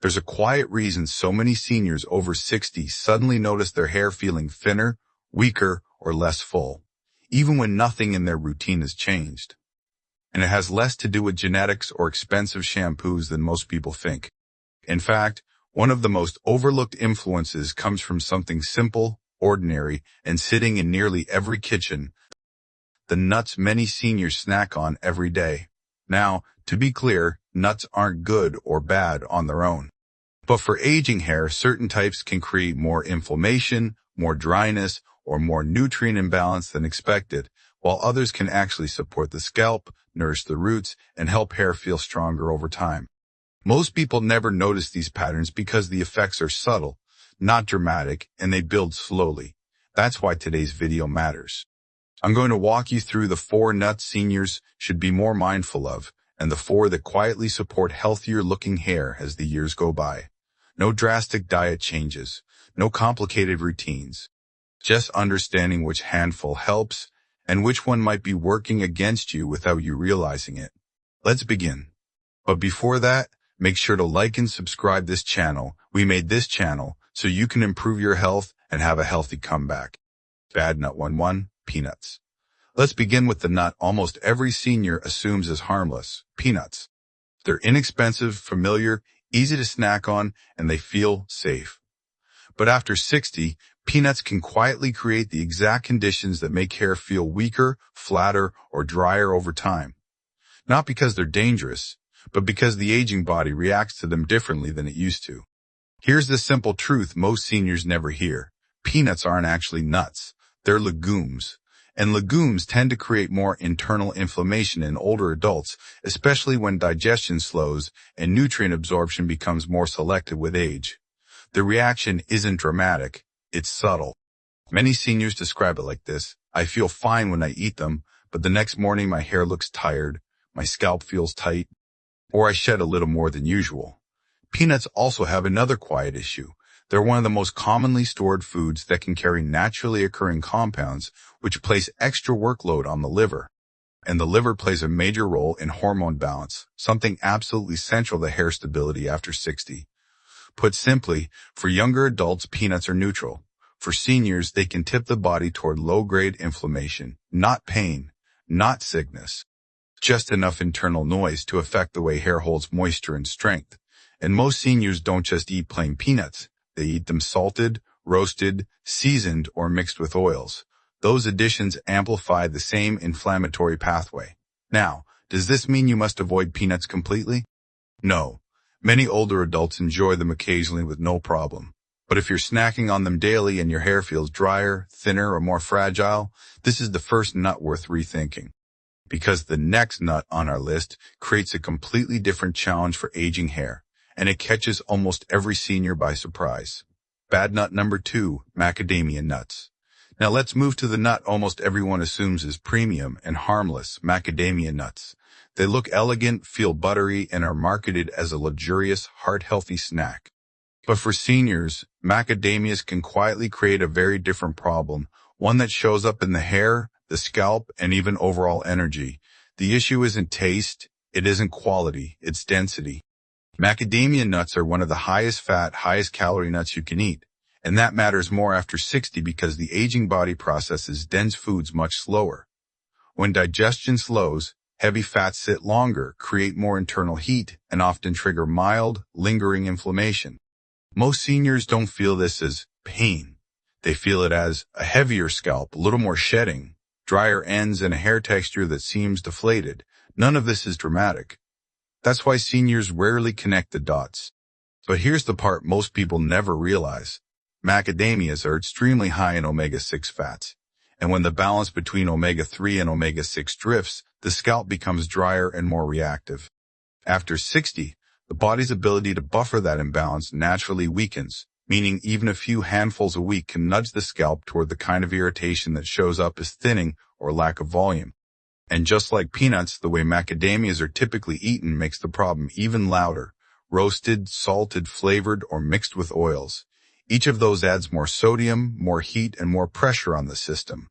There's a quiet reason so many seniors over 60 suddenly notice their hair feeling thinner, weaker, or less full, even when nothing in their routine has changed. And it has less to do with genetics or expensive shampoos than most people think. In fact, one of the most overlooked influences comes from something simple, ordinary, and sitting in nearly every kitchen: the nuts many seniors snack on every day. Now, to be clear, nuts aren't good or bad on their own. But for aging hair, certain types can create more inflammation, more dryness, or more nutrient imbalance than expected, while others can actually support the scalp, nourish the roots, and help hair feel stronger over time. Most people never notice these patterns because the effects are subtle, not dramatic, and they build slowly. That's why today's video matters. I'm going to walk you through the 4 nuts seniors should be more mindful of, and the 4 that quietly support healthier looking hair as the years go by. No drastic diet changes, no complicated routines. Just understanding which handful helps and which one might be working against you without you realizing it. Let's begin. But before that, make sure to like and subscribe this channel. We made this channel so you can improve your health and have a healthy comeback. Bad nut 1. Peanuts. Let's begin with the nut almost every senior assumes is harmless: peanuts. They're inexpensive, familiar, easy to snack on, and they feel safe. But after 60, peanuts can quietly create the exact conditions that make hair feel weaker, flatter, or drier over time. Not because they're dangerous, but because the aging body reacts to them differently than it used to. Here's the simple truth most seniors never hear: peanuts aren't actually nuts. They're legumes. And legumes tend to create more internal inflammation in older adults, especially when digestion slows and nutrient absorption becomes more selective with age. The reaction isn't dramatic, it's subtle. Many seniors describe it like this: I feel fine when I eat them, but the next morning my hair looks tired, my scalp feels tight, or I shed a little more than usual. Peanuts also have another quiet issue. They're one of the most commonly stored foods that can carry naturally occurring compounds, which place extra workload on the liver. And the liver plays a major role in hormone balance, something absolutely central to hair stability after 60. Put simply, for younger adults, peanuts are neutral. For seniors, they can tip the body toward low-grade inflammation, not pain, not sickness. Just enough internal noise to affect the way hair holds moisture and strength. And most seniors don't just eat plain peanuts. They eat them salted, roasted, seasoned, or mixed with oils. Those additions amplify the same inflammatory pathway. Now, does this mean you must avoid peanuts completely? No. Many older adults enjoy them occasionally with no problem. But if you're snacking on them daily and your hair feels drier, thinner, or more fragile, this is the first nut worth rethinking. Because the next nut on our list creates a completely different challenge for aging hair, and it catches almost every senior by surprise. Bad nut number 2, macadamia nuts. Now let's move to the nut almost everyone assumes is premium and harmless: macadamia nuts. They look elegant, feel buttery, and are marketed as a luxurious, heart-healthy snack. But for seniors, macadamias can quietly create a very different problem, one that shows up in the hair, the scalp, and even overall energy. The issue isn't taste, it isn't quality, it's density. Macadamia nuts are one of the highest fat, highest calorie nuts you can eat, and that matters more after 60 because the aging body processes dense foods much slower. When digestion slows, heavy fats sit longer, create more internal heat, and often trigger mild, lingering inflammation. Most seniors don't feel this as pain. They feel it as a heavier scalp, a little more shedding, drier ends, and a hair texture that seems deflated. None of this is dramatic. That's why seniors rarely connect the dots. But here's the part most people never realize. Macadamias are extremely high in omega-6 fats. And when the balance between omega-3 and omega-6 drifts, the scalp becomes drier and more reactive. After 60, the body's ability to buffer that imbalance naturally weakens, meaning even a few handfuls a week can nudge the scalp toward the kind of irritation that shows up as thinning or lack of volume. And just like peanuts, the way macadamias are typically eaten makes the problem even louder: roasted, salted, flavored, or mixed with oils. Each of those adds more sodium, more heat, and more pressure on the system.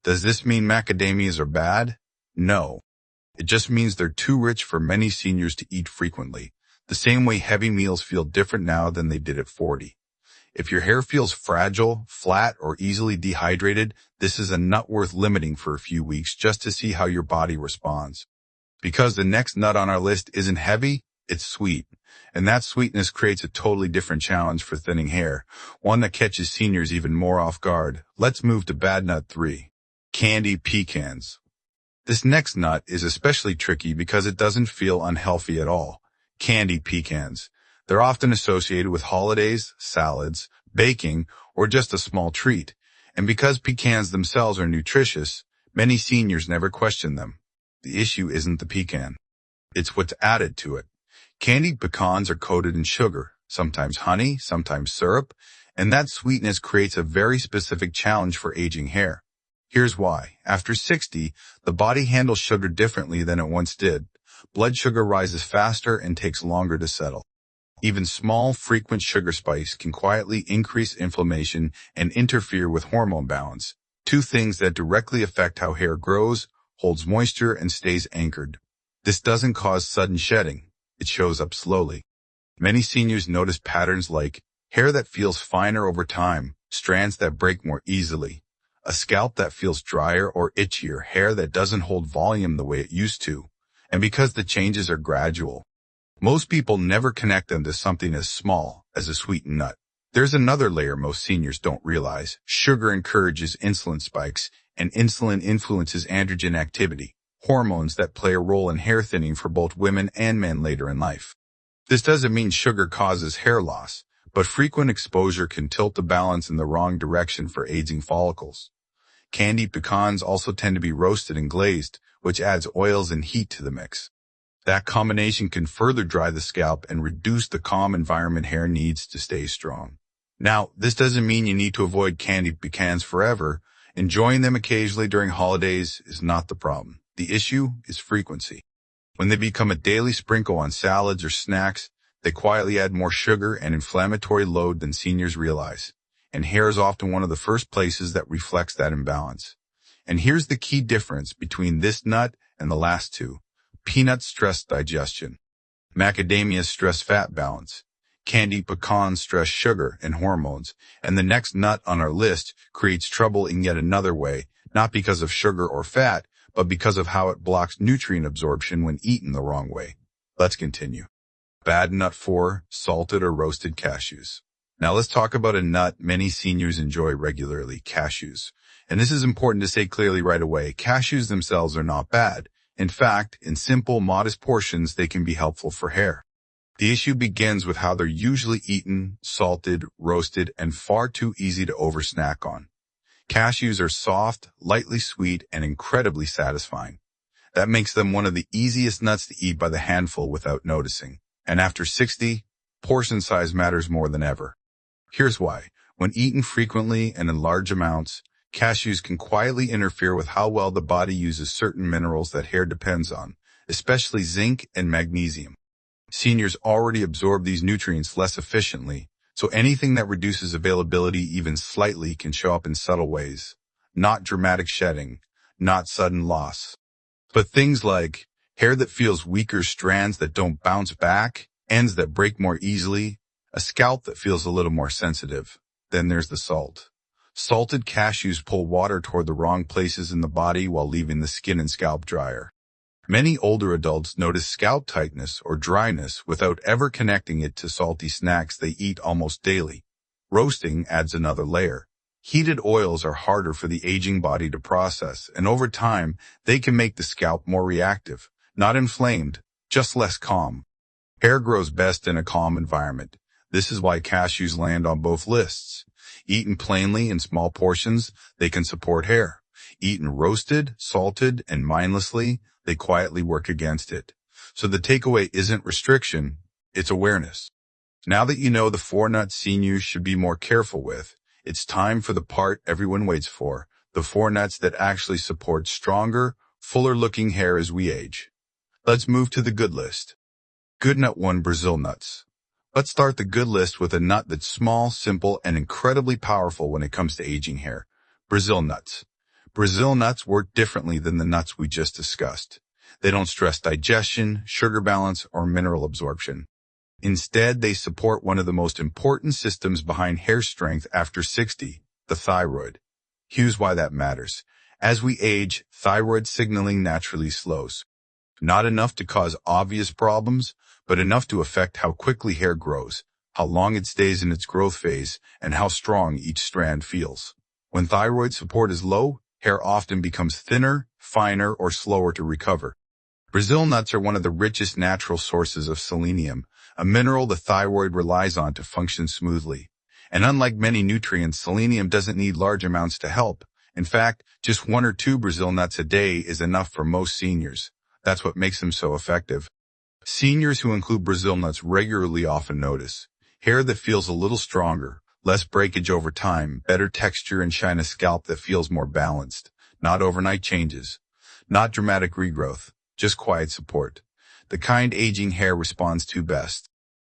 Does this mean macadamias are bad? No. It just means they're too rich for many seniors to eat frequently. The same way heavy meals feel different now than they did at 40. If your hair feels fragile, flat, or easily dehydrated, this is a nut worth limiting for a few weeks just to see how your body responds. Because the next nut on our list isn't heavy, it's sweet. And that sweetness creates a totally different challenge for thinning hair, one that catches seniors even more off guard. Let's move to bad nut 3. Candy pecans. This next nut is especially tricky because it doesn't feel unhealthy at all. Candy pecans. They're often associated with holidays, salads, baking, or just a small treat. And because pecans themselves are nutritious, many seniors never question them. The issue isn't the pecan. It's what's added to it. Candied pecans are coated in sugar, sometimes honey, sometimes syrup, and that sweetness creates a very specific challenge for aging hair. Here's why. After 60, the body handles sugar differently than it once did. Blood sugar rises faster and takes longer to settle. Even small, frequent sugar spikes can quietly increase inflammation and interfere with hormone balance, two things that directly affect how hair grows, holds moisture, and stays anchored. This doesn't cause sudden shedding. It shows up slowly. Many seniors notice patterns like hair that feels finer over time, strands that break more easily, a scalp that feels drier or itchier, hair that doesn't hold volume the way it used to. And because the changes are gradual, most people never connect them to something as small as a sweetened nut. There's another layer most seniors don't realize. Sugar encourages insulin spikes, and insulin influences androgen activity, hormones that play a role in hair thinning for both women and men later in life. This doesn't mean sugar causes hair loss, but frequent exposure can tilt the balance in the wrong direction for aging follicles. Candied pecans also tend to be roasted and glazed, which adds oils and heat to the mix. That combination can further dry the scalp and reduce the calm environment hair needs to stay strong. Now, this doesn't mean you need to avoid candied pecans forever. Enjoying them occasionally during holidays is not the problem. The issue is frequency. When they become a daily sprinkle on salads or snacks, they quietly add more sugar and inflammatory load than seniors realize. And hair is often one of the first places that reflects that imbalance. And here's the key difference between this nut and the last two. Peanuts stress digestion. Macadamias stress fat balance. Candied pecans stress sugar and hormones. And the next nut on our list creates trouble in yet another way, not because of sugar or fat, but because of how it blocks nutrient absorption when eaten the wrong way. Let's continue. Bad nut 4, salted or roasted cashews. Now let's talk about a nut many seniors enjoy regularly, cashews. And this is important to say clearly right away. Cashews themselves are not bad. In fact, in simple, modest portions, they can be helpful for hair. The issue begins with how they're usually eaten, salted, roasted, and far too easy to over-snack on. Cashews are soft, lightly sweet, and incredibly satisfying. That makes them one of the easiest nuts to eat by the handful without noticing. And after 60, portion size matters more than ever. Here's why. When eaten frequently and in large amounts, cashews can quietly interfere with how well the body uses certain minerals that hair depends on, especially zinc and magnesium. Seniors already absorb these nutrients less efficiently, so anything that reduces availability even slightly can show up in subtle ways. Not dramatic shedding, not sudden loss, but things like hair that feels weaker, strands that don't bounce back, ends that break more easily, a scalp that feels a little more sensitive. Then there's the salt. Salted cashews pull water toward the wrong places in the body while leaving the skin and scalp drier. Many older adults notice scalp tightness or dryness without ever connecting it to salty snacks they eat almost daily. Roasting adds another layer. Heated oils are harder for the aging body to process, and over time, they can make the scalp more reactive, not inflamed, just less calm. Hair grows best in a calm environment. This is why cashews land on both lists. Eaten plainly in small portions, they can support hair. Eaten roasted, salted, and mindlessly, they quietly work against it. So the takeaway isn't restriction, it's awareness. Now that you know the 4 nuts seniors should be more careful with, it's time for the part everyone waits for, the 4 nuts that actually support stronger, fuller-looking hair as we age. Let's move to the good list. Good nut 1, Brazil nuts. Let's start the good list with a nut that's small, simple, and incredibly powerful when it comes to aging hair. Brazil nuts. Brazil nuts work differently than the nuts we just discussed. They don't stress digestion, sugar balance, or mineral absorption. Instead, they support one of the most important systems behind hair strength after 60, the thyroid. Here's why that matters. As we age, thyroid signaling naturally slows. Not enough to cause obvious problems, but enough to affect how quickly hair grows, how long it stays in its growth phase, and how strong each strand feels. When thyroid support is low, hair often becomes thinner, finer, or slower to recover. Brazil nuts are one of the richest natural sources of selenium, a mineral the thyroid relies on to function smoothly. And unlike many nutrients, selenium doesn't need large amounts to help. In fact, just 1 or 2 Brazil nuts a day is enough for most seniors. That's what makes them so effective. Seniors who include Brazil nuts regularly often notice hair that feels a little stronger, less breakage over time, better texture, and shine, a scalp that feels more balanced. Not overnight changes, not dramatic regrowth, just quiet support. The kind aging hair responds to best.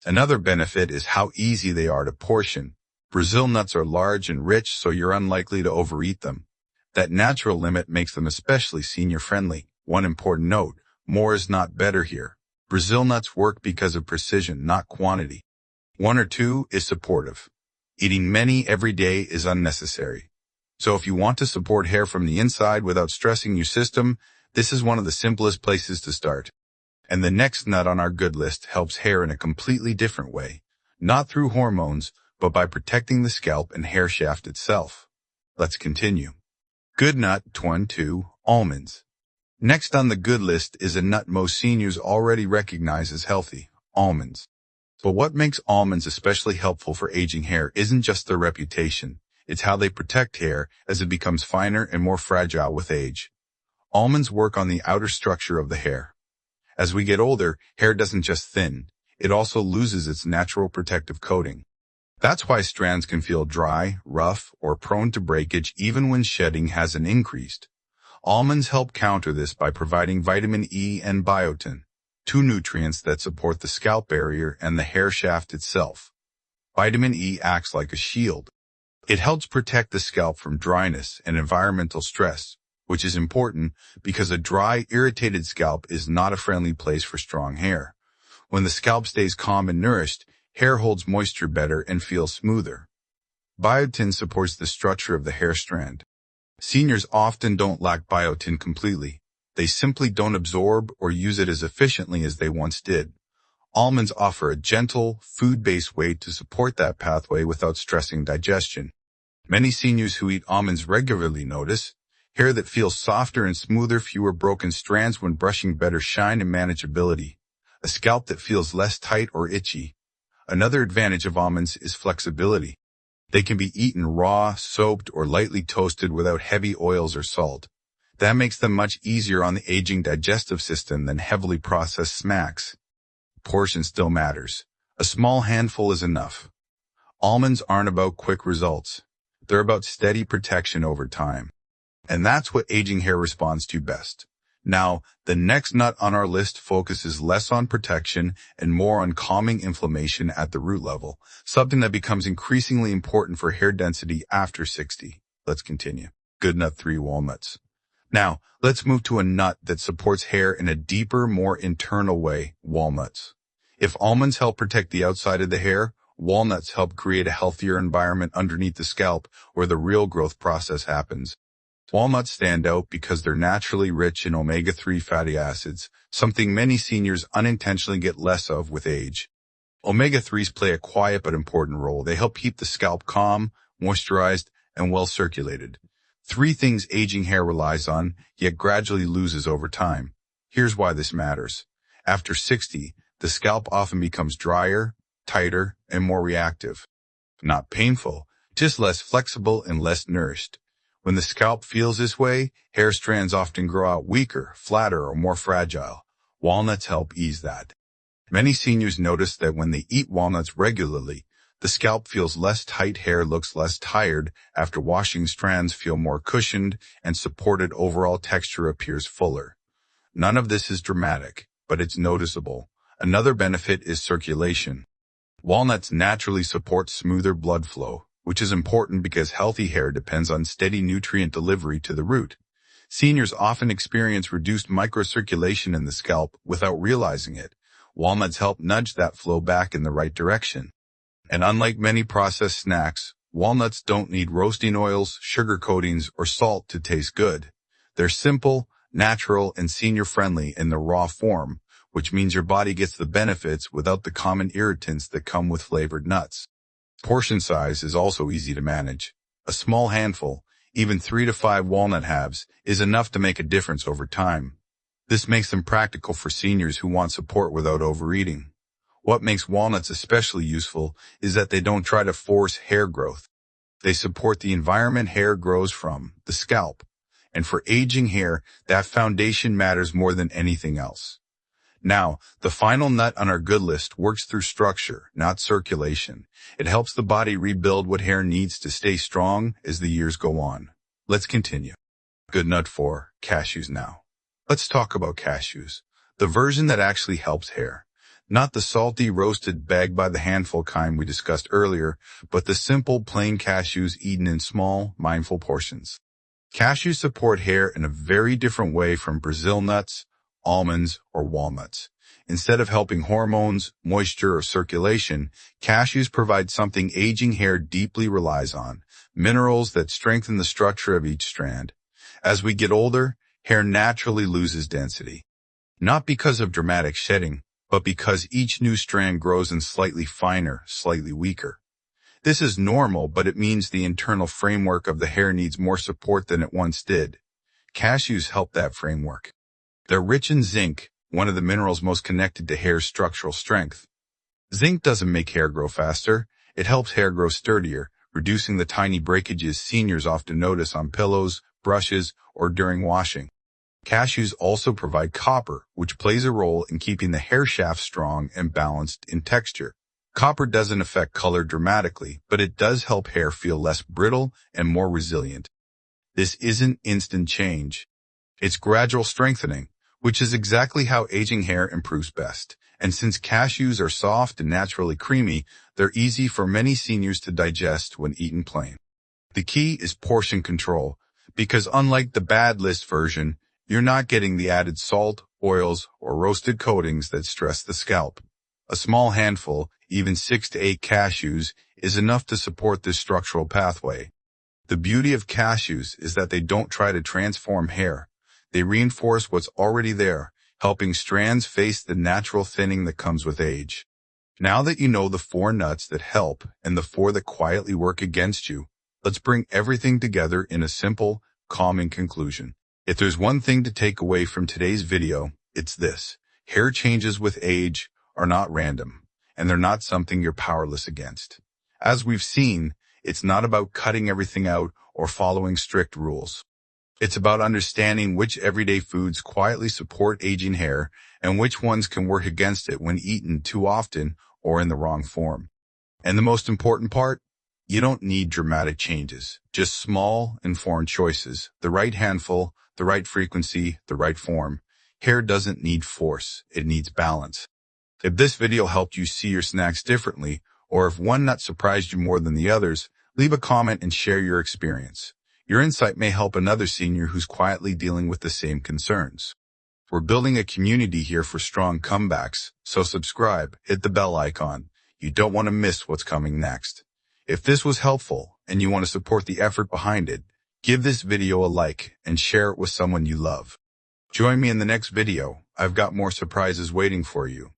Another benefit is how easy they are to portion. Brazil nuts are large and rich, so you're unlikely to overeat them. That natural limit makes them especially senior-friendly. One important note, more is not better here. Brazil nuts work because of precision, not quantity. 1 or 2 is supportive. Eating many every day is unnecessary. So if you want to support hair from the inside without stressing your system, this is one of the simplest places to start. And the next nut on our good list helps hair in a completely different way, not through hormones, but by protecting the scalp and hair shaft itself. Let's continue. Good nut 2, almonds. Next on the good list is a nut most seniors already recognize as healthy, almonds. But what makes almonds especially helpful for aging hair isn't just their reputation, it's how they protect hair as it becomes finer and more fragile with age. Almonds work on the outer structure of the hair. As we get older, hair doesn't just thin, it also loses its natural protective coating. That's why strands can feel dry, rough, or prone to breakage even when shedding hasn't increased. Almonds help counter this by providing vitamin E and biotin, 2 nutrients that support the scalp barrier and the hair shaft itself. Vitamin E acts like a shield. It helps protect the scalp from dryness and environmental stress, which is important because a dry, irritated scalp is not a friendly place for strong hair. When the scalp stays calm and nourished, hair holds moisture better and feels smoother. Biotin supports the structure of the hair strand. Seniors often don't lack biotin completely. They simply don't absorb or use it as efficiently as they once did. Almonds offer a gentle, food-based way to support that pathway without stressing digestion. Many seniors who eat almonds regularly notice hair that feels softer and smoother, fewer broken strands when brushing, better shine and manageability, a scalp that feels less tight or itchy. Another advantage of almonds is flexibility. They can be eaten raw, soaked, or lightly toasted without heavy oils or salt. That makes them much easier on the aging digestive system than heavily processed snacks. Portion still matters. A small handful is enough. Almonds aren't about quick results. They're about steady protection over time. And that's what aging hair responds to best. Now, the next nut on our list focuses less on protection and more on calming inflammation at the root level, something that becomes increasingly important for hair density after 60. Let's continue. Good nut 3, walnuts. Now, let's move to a nut that supports hair in a deeper, more internal way, walnuts. If almonds help protect the outside of the hair, walnuts help create a healthier environment underneath the scalp where the real growth process happens. Walnuts stand out because they're naturally rich in omega-3 fatty acids, something many seniors unintentionally get less of with age. Omega-3s play a quiet but important role. They help keep the scalp calm, moisturized, and well circulated. 3 things aging hair relies on, yet gradually loses over time. Here's why this matters. After 60, the scalp often becomes drier, tighter, and more reactive. Not painful, just less flexible and less nourished. When the scalp feels this way, hair strands often grow out weaker, flatter, or more fragile. Walnuts help ease that. Many seniors notice that when they eat walnuts regularly, the scalp feels less tight, hair looks less tired, after washing strands feel more cushioned, and supported overall texture appears fuller. None of this is dramatic, but it's noticeable. Another benefit is circulation. Walnuts naturally support smoother blood flow, which is important because healthy hair depends on steady nutrient delivery to the root. Seniors often experience reduced microcirculation in the scalp without realizing it, walnuts help nudge that flow back in the right direction. And unlike many processed snacks, walnuts don't need roasting oils, sugar coatings, or salt to taste good. They're simple, natural, and senior-friendly in the raw form, which means your body gets the benefits without the common irritants that come with flavored nuts. Portion size is also easy to manage. A small handful, even 3 to 5 walnut halves, is enough to make a difference over time. This makes them practical for seniors who want support without overeating. What makes walnuts especially useful is that they don't try to force hair growth. They support the environment hair grows from, the scalp. And for aging hair, that foundation matters more than anything else. Now, the final nut on our good list works through structure, not circulation. It helps the body rebuild what hair needs to stay strong as the years go on. Let's continue. Good nut 4, cashews now. Let's talk about cashews, the version that actually helps hair. Not the salty, roasted, bagged by the handful kind we discussed earlier, but the simple, plain cashews eaten in small, mindful portions. Cashews support hair in a very different way from Brazil nuts, almonds, or walnuts. Instead of helping hormones, moisture, or circulation, cashews provide something aging hair deeply relies on, minerals that strengthen the structure of each strand. As we get older, hair naturally loses density. Not because of dramatic shedding, but because each new strand grows in slightly finer, slightly weaker. This is normal, but it means the internal framework of the hair needs more support than it once did. Cashews help that framework. They're rich in zinc, one of the minerals most connected to hair's structural strength. Zinc doesn't make hair grow faster. It helps hair grow sturdier, reducing the tiny breakages seniors often notice on pillows, brushes, or during washing. Cashews also provide copper, which plays a role in keeping the hair shaft strong and balanced in texture. Copper doesn't affect color dramatically, but it does help hair feel less brittle and more resilient. This isn't instant change. It's gradual strengthening, which is exactly how aging hair improves best. And since cashews are soft and naturally creamy, they're easy for many seniors to digest when eaten plain. The key is portion control, because unlike the bad list version, you're not getting the added salt, oils, or roasted coatings that stress the scalp. A small handful, even 6 to 8 cashews, is enough to support this structural pathway. The beauty of cashews is that they don't try to transform hair. They reinforce what's already there, helping strands face the natural thinning that comes with age. Now that you know the 4 nuts that help and the 4 that quietly work against you, let's bring everything together in a simple, calming conclusion. If there's one thing to take away from today's video, it's this. Hair changes with age are not random, and they're not something you're powerless against. As we've seen, it's not about cutting everything out or following strict rules. It's about understanding which everyday foods quietly support aging hair and which ones can work against it when eaten too often or in the wrong form. And the most important part, you don't need dramatic changes, just small, informed choices, the right handful, the right frequency, the right form. Hair doesn't need force, it needs balance. If this video helped you see your snacks differently, or if one nut surprised you more than the others, leave a comment and share your experience. Your insight may help another senior who's quietly dealing with the same concerns. We're building a community here for strong comebacks, so subscribe, hit the bell icon. You don't want to miss what's coming next. If this was helpful and you want to support the effort behind it, give this video a like and share it with someone you love. Join me in the next video. I've got more surprises waiting for you.